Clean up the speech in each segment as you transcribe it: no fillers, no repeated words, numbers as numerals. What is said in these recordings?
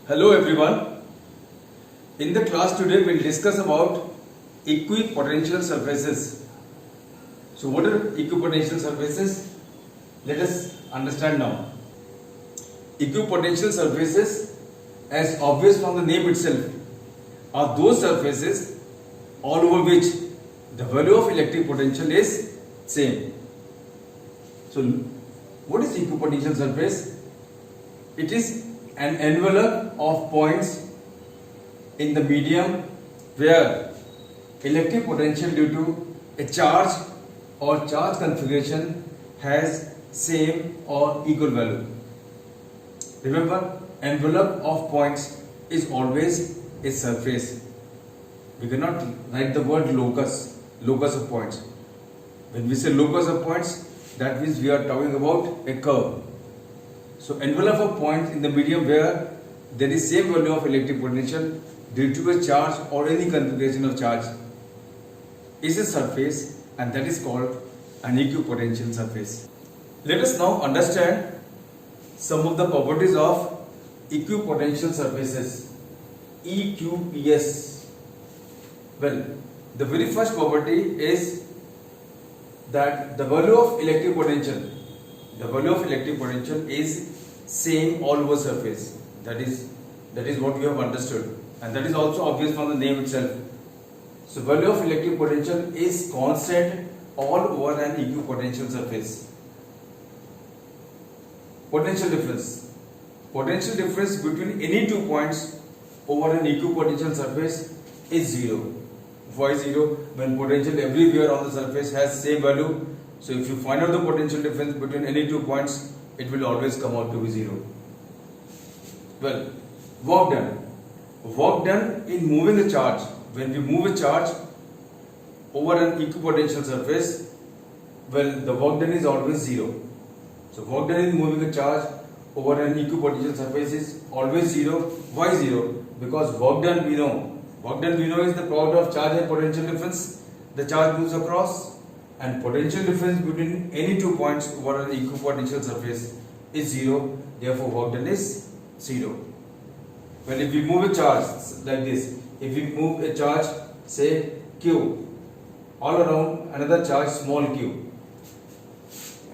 Hello everyone. In the class today we'll discuss about equipotential surfaces. So what are equipotential surfaces? Let us understand now. Equipotential surfaces, as obvious from the name itself, are those surfaces all over which the value of electric potential is same. So what is equipotential surface? It is an envelope of points in the medium where electric potential due to a charge or charge configuration has same or equal value. Remember, envelope of points is always a surface. We cannot write the word locus of points. When we say locus of points, that means we are talking about a curve. So envelope of points in the medium where there is same value of electric potential due to a charge or any configuration of charge is a surface, and that is called an equipotential surface. Let us now understand some of the properties of equipotential surfaces, EQPS. Well, the very first property is that the value of electric potential is same all over surface. That is what we have understood, and that is also obvious from the name itself. So value of electric potential is constant all over an equipotential surface. Potential difference between any 2 points over an equipotential surface is zero. Why zero? When potential everywhere on the surface has same value, so if you find out the potential difference between any 2 points, it will always come out to be zero. Well, work done in moving a charge. When we move a charge over an equipotential surface, well, the work done is always zero. So work done in moving a charge over an equipotential surface is always zero. Why zero? Because work done we know is the product of charge and potential difference. The charge moves across, and potential difference between any 2 points over an equipotential surface is zero. Therefore work done is zero. Well, if we move a charge like this, if we move a charge say Q all around another charge small q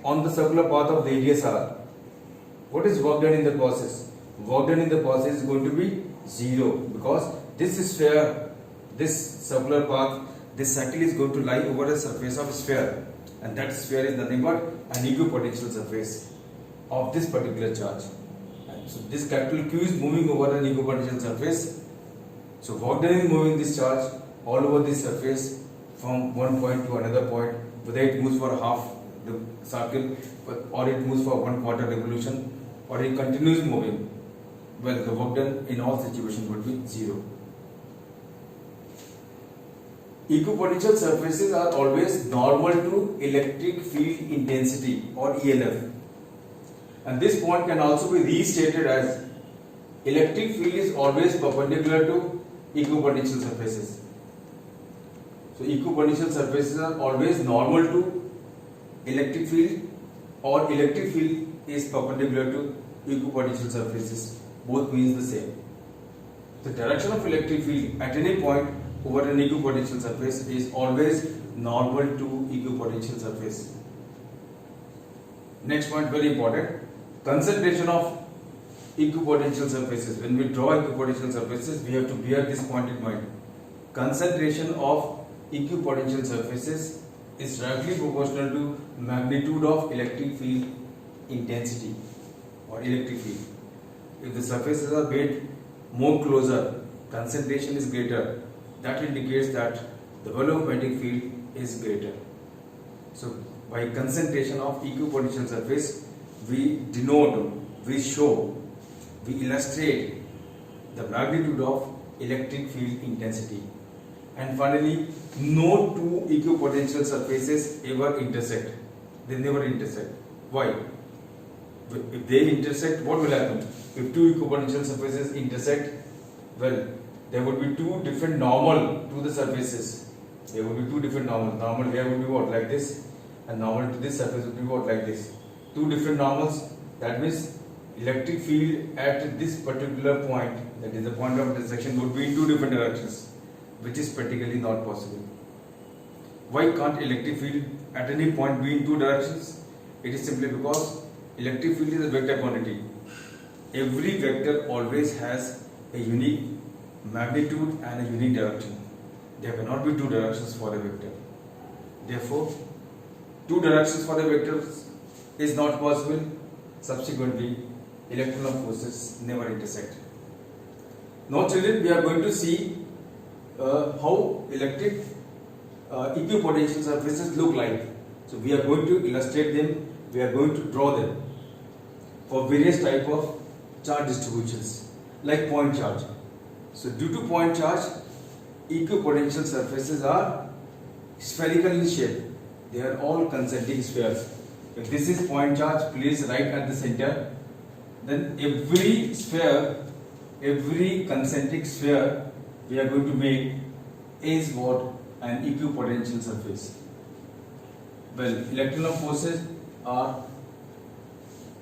on the circular path of radius r, what is work done in the process? Work done in the process is going to be zero, because this sphere, this circular path, this circle is going to lie over a surface of a sphere, and that sphere is nothing but an equipotential surface of this particular charge. And so this capital Q is moving over an equipotential surface. So work done in moving this charge all over this surface from one point to another point, whether it moves for half the circle or it moves for 1/4 revolution or it continues moving, well, the work done in all situations would be zero. Equipotential surfaces are always normal to electric field intensity or ELF, and this point can also be restated as electric field is always perpendicular to equipotential surfaces. So equipotential surfaces are always normal to electric field, or electric field is perpendicular to equipotential surfaces. Both means the same. The direction of electric field at any point over an equipotential surface is always normal to equipotential surface. Next point, very important, concentration of equipotential surfaces. When we draw equipotential surfaces, we have to bear this point in mind. Concentration of equipotential surfaces is directly proportional to magnitude of electric field intensity or electric field. If the surfaces are made more closer, concentration is greater. That indicates that the value of magnetic field is greater. So by concentration of equipotential surface, we denote, we show, we illustrate the magnitude of electric field intensity. And finally, no two equipotential surfaces ever intersect. They never intersect. Why? If they intersect, what will happen? If two equipotential surfaces intersect, well, there would be two different normal to the surfaces. There would be two different normal. Normal here would be what? Like this, and normal to this surface would be what? Like this. Two different normals. That means electric field at this particular point, that is the point of intersection, would be in two different directions, which is practically not possible. Why can't electric field at any point be in two directions? It is simply because electric field is a vector quantity. Every vector always has a unique magnitude and a unique direction. There cannot be two directions for a vector. Therefore, two directions for a vector is not possible. Subsequently, electron forces never intersect. Now children, we are going to see how electric equipotential surfaces look like. So we are going to illustrate them, we are going to draw them for various type of charge distributions like point charge. So due to point charge, equipotential surfaces are spherical in shape. They are all concentric spheres. If this is point charge placed right at the center, then every sphere, every concentric sphere we are going to make is what? An equipotential surface. Well, electron forces are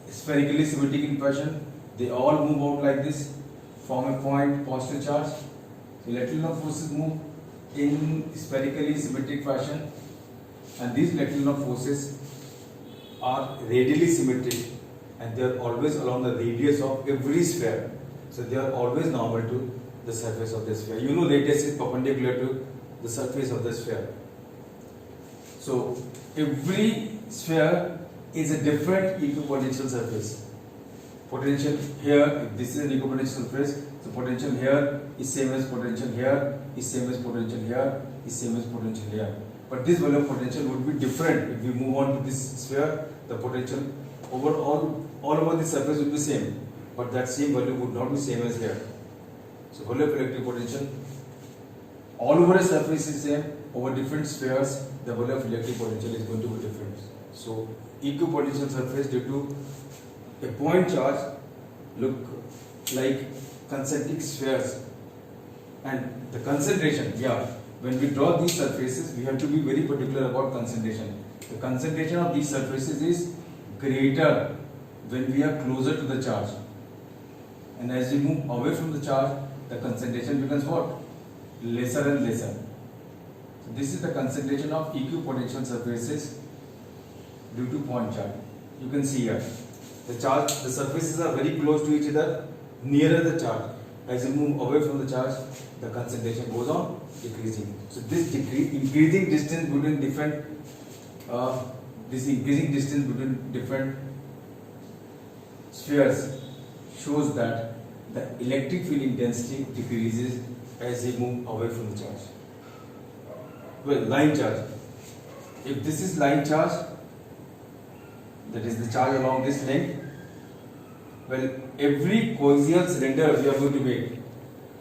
spherically symmetric in fashion. They all move out like this, form a point positive charge. So electron forces move in spherically symmetric fashion, and these electron forces are radially symmetric, and they are always along the radius of every sphere. So they are always normal to the surface of the sphere. You know, radius is perpendicular to the surface of the sphere. So every sphere is a different equipotential surface. Potential here, if this is an equipotential surface, so potential here is same as potential here, is same as potential here, is same as potential here. But this value of potential would be different if we move on to this sphere. The potential all over the surface would be same, but that same value would not be same as here. So value of electric potential all over a surface is same. Over different spheres, the value of electric potential is going to be different. So equipotential surface due to a point charge look like concentric spheres, and the concentration, when we draw these surfaces, we have to be very particular about concentration. The concentration of these surfaces is greater when we are closer to the charge, and as we move away from the charge, the concentration becomes what? Lesser and lesser. So this is the concentration of equipotential surfaces due to point charge. You can see here the surfaces are very close to each other, nearer the charge. As you move away from the charge, the concentration goes on decreasing. So this increasing distance between different spheres shows that the electric field intensity decreases as you move away from the charge. Well, line charge. If this is line charge, that is the charge along this length, well, every coaxial cylinder we are going to make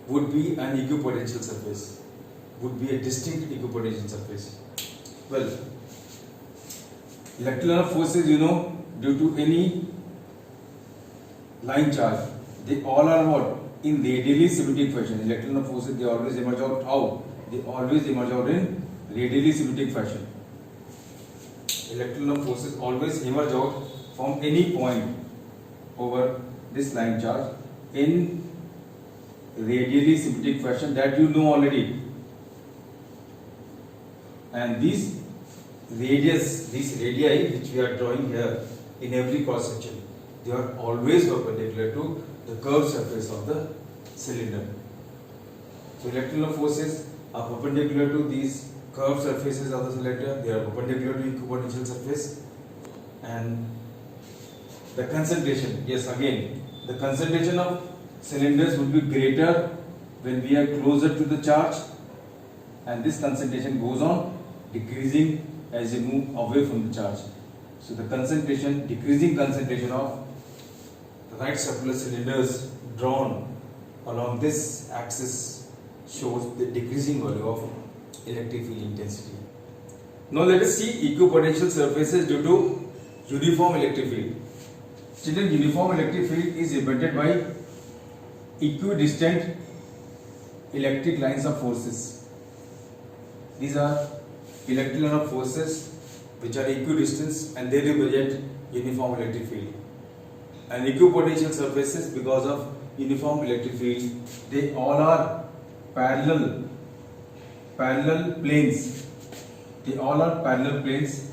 would be an equipotential surface, would be a distinct equipotential surface. Well, electron forces, due to any line charge, they all are what? In radially symmetric fashion. Electron forces, they always emerge out how? They always emerge out in radially symmetric fashion. Electron forces always emerge out from any point over this line charge in radially symmetric fashion, that you know already. And these radii which we are drawing here in every cross section, they are always perpendicular to the curved surface of the cylinder. So electron forces are perpendicular to these curved surfaces of the cylinder. They are perpendicular to equipotential surface, and the concentration, yes, again, the concentration of cylinders would be greater when we are closer to the charge, and this concentration goes on decreasing as you move away from the charge. So the decreasing concentration of right circular cylinders drawn along this axis shows the decreasing value of electric field intensity. Now let us see equipotential surfaces due to uniform electric field. Children, uniform electric field is represented by equidistant electric lines of forces. These are electrical forces which are equidistant, and they represent uniform electric field. and equipotential surfaces, because of uniform electric field, they all are parallel planes. They all are parallel planes,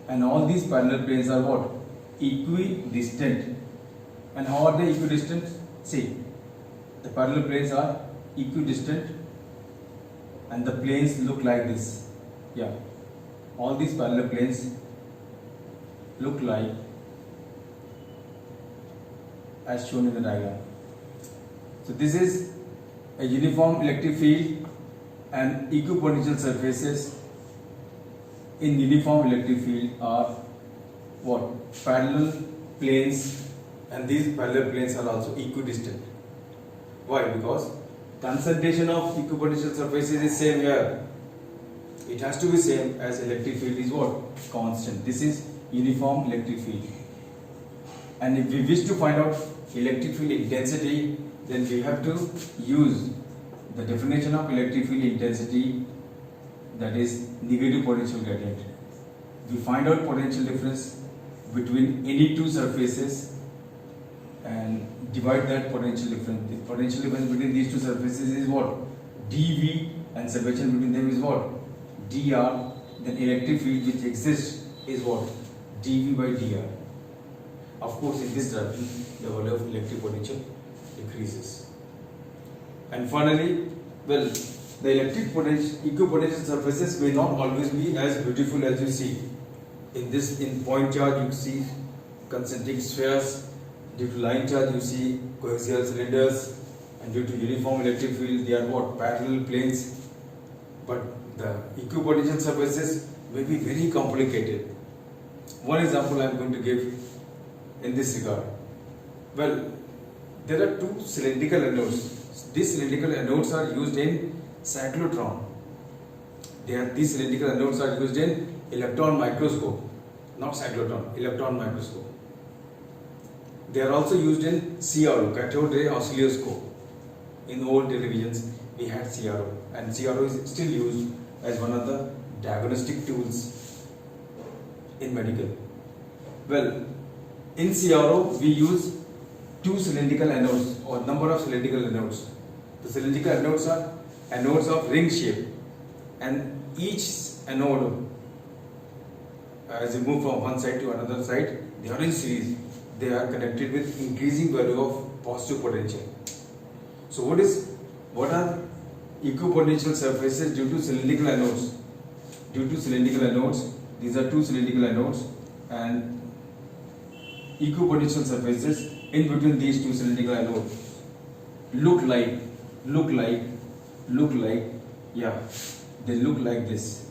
and all these parallel planes are what? Equidistant. And how are they equidistant? See, the parallel planes are equidistant, and the planes look like this. Yeah, all these parallel planes look like as shown in the diagram. So this is a uniform electric field, and equipotential surfaces in uniform electric field are what? Parallel planes, and these parallel planes are also equidistant. Why? Because concentration of equipotential surfaces is same here. It has to be same as electric field is what? Constant. This is uniform electric field. And if we wish to find out electric field intensity, then we have to use the definition of electric field intensity, that is negative potential gradient. We find out potential difference between any two surfaces and divide that potential difference. The potential difference between these two surfaces is what? dV, and separation between them is what? dr. Then electric field which exists is what? dV by dr. Of course, in this direction, the value of electric potential decreases. And finally, well, the electric potential, equipotential surfaces may not always be as beautiful as you see. In point charge, you see concentric spheres. Due to line charge, you see coaxial cylinders, and due to uniform electric field, they are what? Parallel planes. But the equipotential surfaces may be very complicated. One example I am going to give in this regard. Well, there are two cylindrical anodes. These cylindrical anodes are used in cyclotron. These cylindrical anodes are used in electron microscope, not cyclotron, electron microscope. They are also used in CRO, cathode ray oscilloscope. In old televisions, we had CRO, and CRO is still used as one of the diagnostic tools in medical. Well, in CRO, we use two cylindrical anodes, or number of cylindrical anodes. The cylindrical anodes are anodes of ring shape, and each anode, as you move from one side to another side, they are in series. They are connected with increasing value of positive potential. So what are equipotential surfaces due to cylindrical anodes? Due to cylindrical anodes, these are two cylindrical anodes, and equipotential surfaces in between these two cylindrical anodes look like, yeah, they look like this.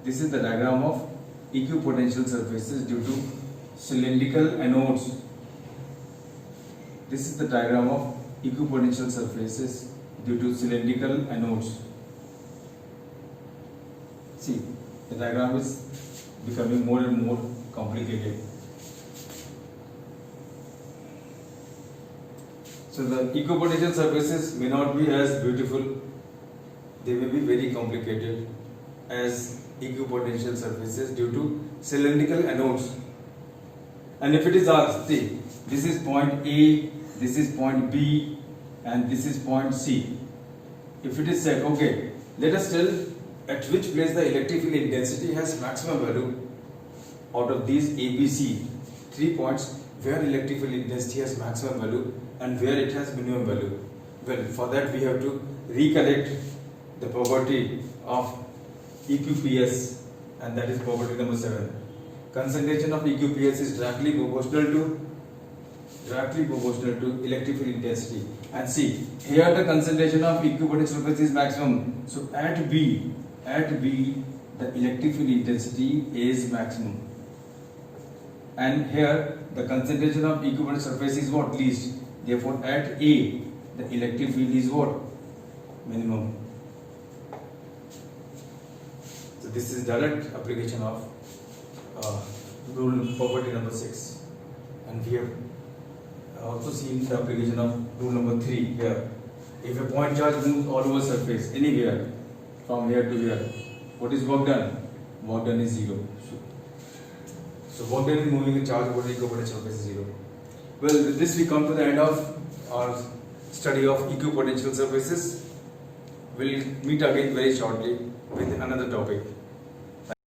This is the diagram of equipotential surfaces due to cylindrical anodes. This is the diagram of equipotential surfaces due to cylindrical anodes. See, the diagram is becoming more and more complicated. So the equipotential surfaces may not be as beautiful, they may be very complicated as equipotential surfaces due to cylindrical anodes. And if it is asked, see, this is point A, this is point B, and this is point C. If it is said, okay, let us tell at which place the electric field intensity has maximum value out of these ABC, 3 points where electric field intensity has maximum value and where it has minimum value. Well, for that we have to recollect the property of EQPS, and that is property number 7. Concentration of EQPS is directly proportional to electric field intensity. And see, here the concentration of equipotential surface is maximum. So at B, the electric field intensity is maximum. And here the concentration of equipotential surface is what? Least. Therefore, at A, the electric field is what? Minimum. So this is direct application of rule property number 6, and we have also seen the application of rule number 3 here. If a point charge moves all over surface anywhere from here to here, what is work done? Work done is 0. So what will be moving charge? What is equipotential surface is 0? Well, with this we come to the end of our study of equipotential surfaces. We'll meet again very shortly with another topic.